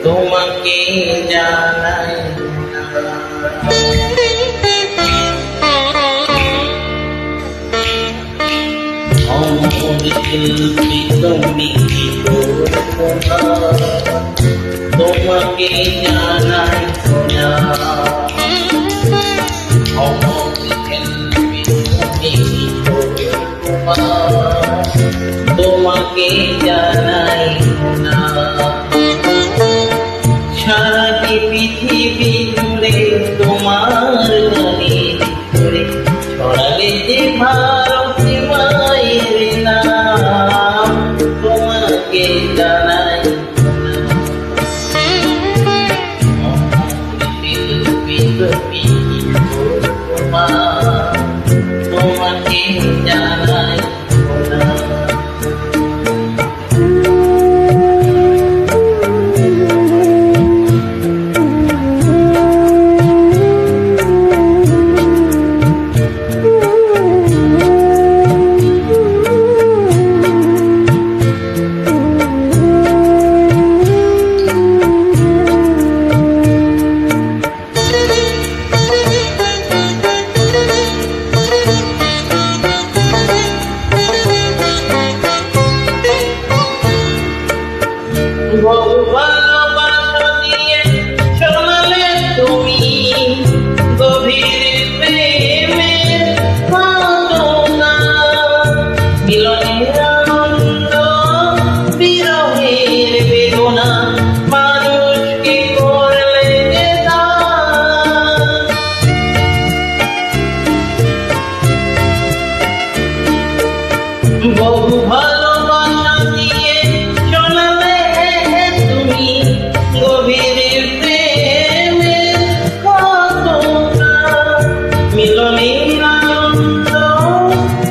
তোমাকে জানাই অমর শিল্পী তুমি তোমাকে জানাই সোনা অমর শিল্পী তুমি তোমাকে জানাই সোনা সারাটি পৃথিবী জুড়ে তোমার গানের সুরে ছড়ালে যে ভারতে মায়ের নাম তোমাকে জানাই শিল্পী তুমি তোমাকে জানাই ভালোবাসা দিয়ে শোনালে তুমি গভীর প্রেমের ঘটনা মিলনের আনন্দ বিরহের বেদনা মানুষকে করলে যে দান বহু ভালোবাসা দিয়ে শোনালে গভীর প্রেমের ঘটনা মিলনের আনন্দ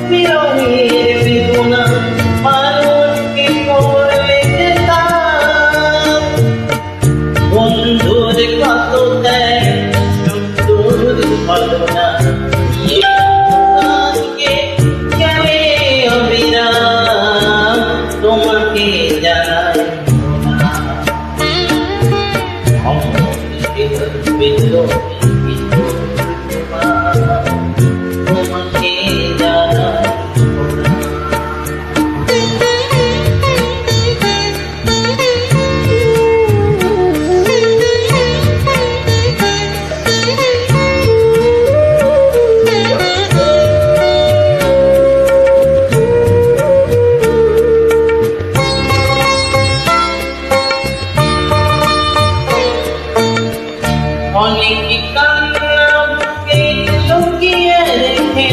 বিরহের বেদনা মানুষকে করলে যে দান বন্ধুর কত দেয় সুন্দর ঘটনা তোমাকে জানাই তোমাকে জানাই অনেক কান্নাকে লুকিয়ে রেখে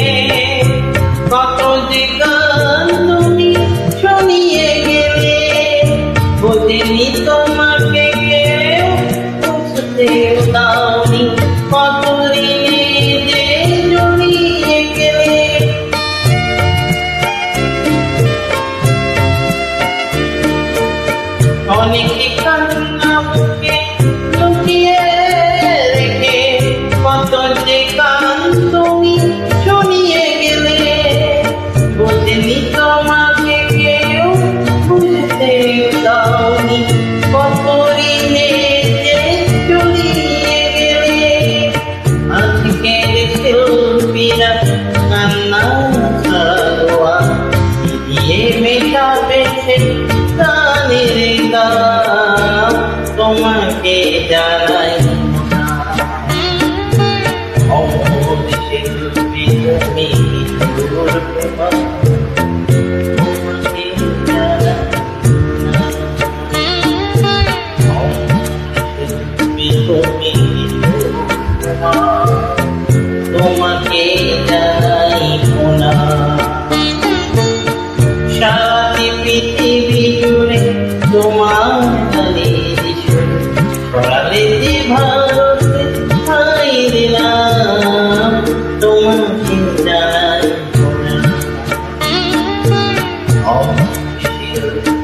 কত যে গান তুমি শুনিয়ে গেলে বোঝেনি তোমাকে কেউ বুঝতেও দাওনি কত ঋণে যে জড়িয়ে গেলে অনেক কান্নাকে লুকিয়ে কত যে গান তুমি শুনিয়ে গেলে বোঝেনি তোমাকে কেউ বুঝতে দাওনি কত ঋণে যে জড়িয়ে গেলে আজকের শিল্পীরা কান্না ছাড়োয়া দিয়ে মেটাবে গানের গান তোমাকে জানাই অমর শিল্পী তুমি তোমাকে জানাই অমর শিল্পী তুমি তোমাকে জানাই সোনা সারাটি পৃথিবী জুড়ে তোমার গানের সুর ছড়ালে যে ভারতে মায়ের নাম তোমাকে জানাই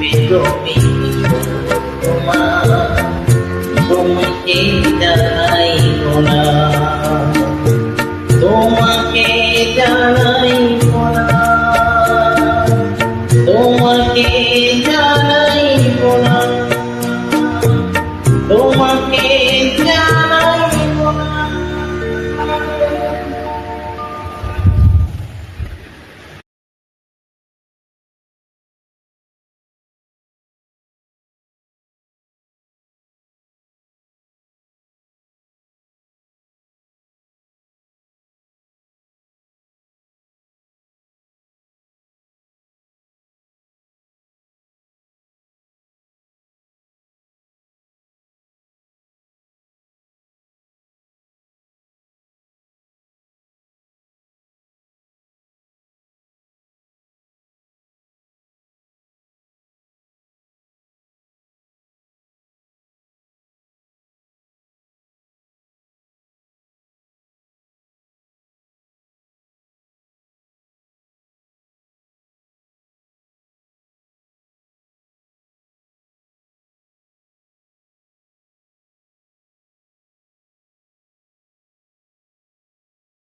তুমি তোমার তোমাকে জানাই না